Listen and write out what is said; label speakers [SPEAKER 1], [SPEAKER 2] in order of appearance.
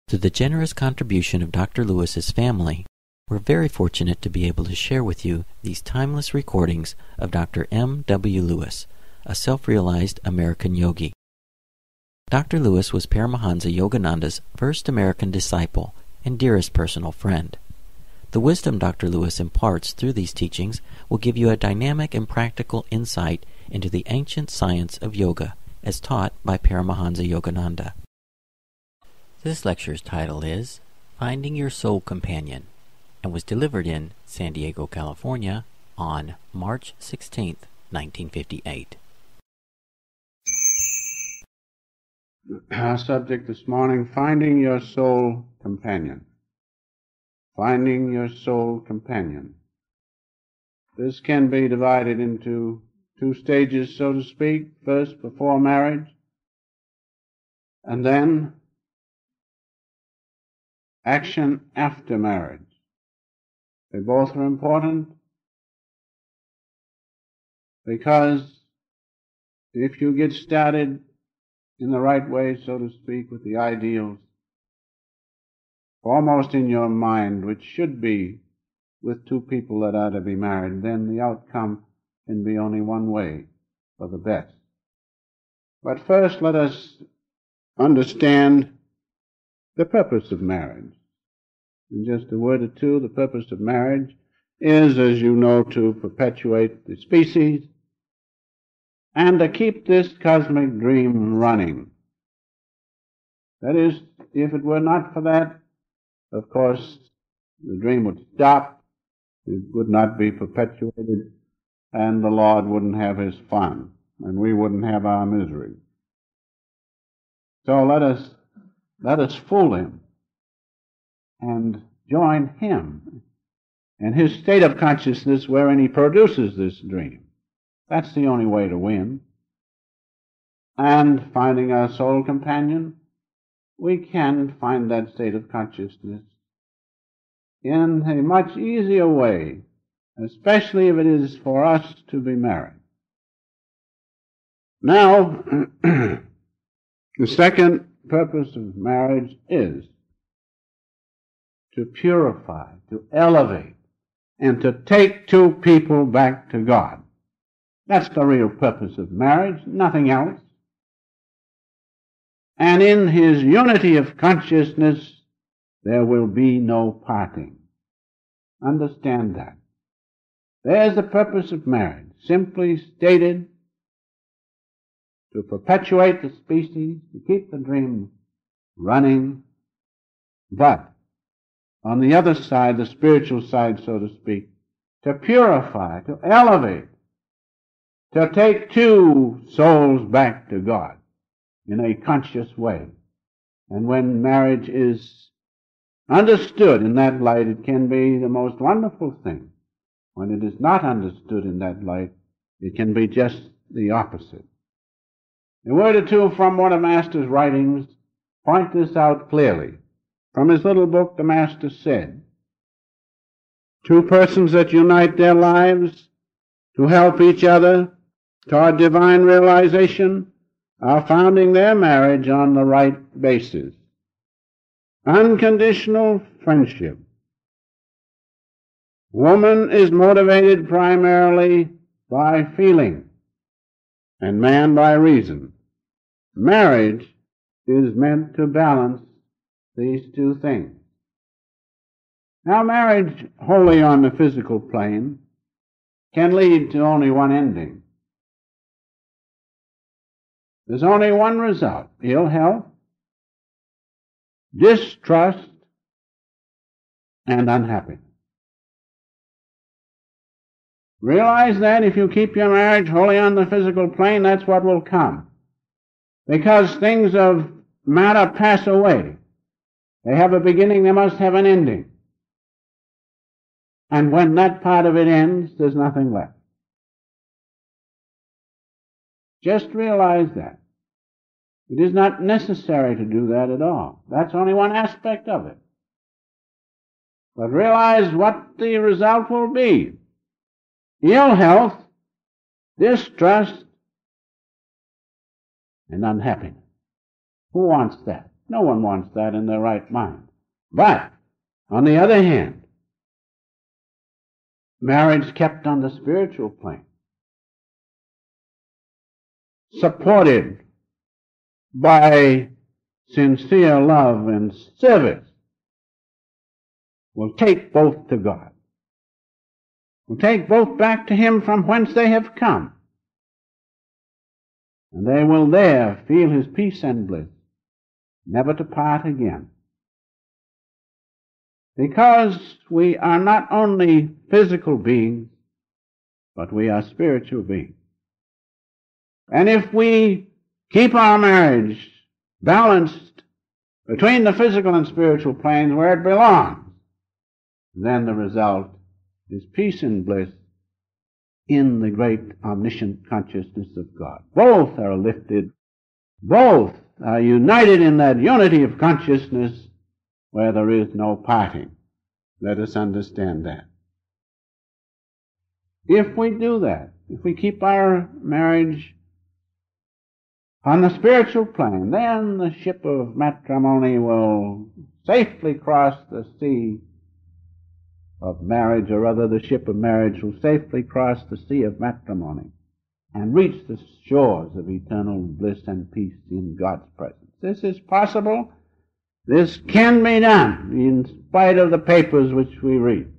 [SPEAKER 1] Through the generous contribution of Dr. Lewis's family, we're very fortunate to be able to share with you these timeless recordings of Dr. M. W. Lewis, a self-realized American yogi. Dr. Lewis was Paramahansa Yogananda's first American disciple and dearest personal friend. The wisdom Dr. Lewis imparts through these teachings will give you a dynamic and practical insight into the ancient science of yoga as taught by Paramahansa Yogananda. This lecture's title is Finding Your Soul Companion and was delivered in San Diego, California on March 16, 1958.
[SPEAKER 2] Our subject this morning, Finding Your Soul Companion. Finding Your Soul Companion. This can be divided into two stages, so to speak. First, before marriage, and then action after marriage. They both are important because if you get started in the right way, so to speak, with the ideals foremost in your mind, which should be with two people that are to be married, then the outcome can be only one way, for the best. But first, let us understand the purpose of marriage. In just a word or two, the purpose of marriage is, as you know, to perpetuate the species and to keep this cosmic dream running. That is, if it were not for that, of course, the dream would stop, it would not be perpetuated, and the Lord wouldn't have his fun, and we wouldn't have our misery. So let us fool him and join him in his state of consciousness wherein he produces this dream. That's the only way to win. And finding our soul companion, we can find that state of consciousness in a much easier way, especially if it is for us to be married. Now, the second purpose of marriage is to purify, to elevate, and to take two people back to God. That's the real purpose of marriage, nothing else. And in his unity of consciousness, there will be no parting. Understand that. There's the purpose of marriage, simply stated, to perpetuate the species, to keep the dream running, but on the other side, the spiritual side, so to speak, to purify, to elevate, to take two souls back to God in a conscious way. And when marriage is understood in that light, it can be the most wonderful thing. When it is not understood in that light, it can be just the opposite. A word or two from one of Master's writings point this out clearly. From his little book, the Master said, two persons that unite their lives to help each other toward divine realization are founding their marriage on the right basis. Unconditional friendship. Woman is motivated primarily by feeling, and man by reason. Marriage is meant to balance these two things. Now, marriage wholly on the physical plane can lead to only one ending. There's only one result: ill health, distrust, and unhappiness. Realize that if you keep your marriage wholly on the physical plane, that's what will come. Because things of matter pass away. They have a beginning, they must have an ending. And when that part of it ends, there's nothing left. Just realize that. It is not necessary to do that at all. That's only one aspect of it. But realize what the result will be. Ill health, distrust, and unhappiness. Who wants that? No one wants that in their right mind. But, on the other hand, marriage kept on the spiritual plane, supported by sincere love and service, will take both to God, will take both back to Him from whence they have come, and they will there feel His peace and bliss, never to part again. Because we are not only physical beings, but we are spiritual beings. And if we keep our marriage balanced between the physical and spiritual planes where it belongs, then the result is peace and bliss in the great omniscient consciousness of God. Both are lifted, both are united in that unity of consciousness where there is no parting. Let us understand that. If we do that, if we keep our marriage on the spiritual plane, then the ship of matrimony will safely cross the sea of marriage, or rather the ship of marriage will safely cross the sea of matrimony and reach the shores of eternal bliss and peace in God's presence. This is possible. This can be done in spite of the papers which we read.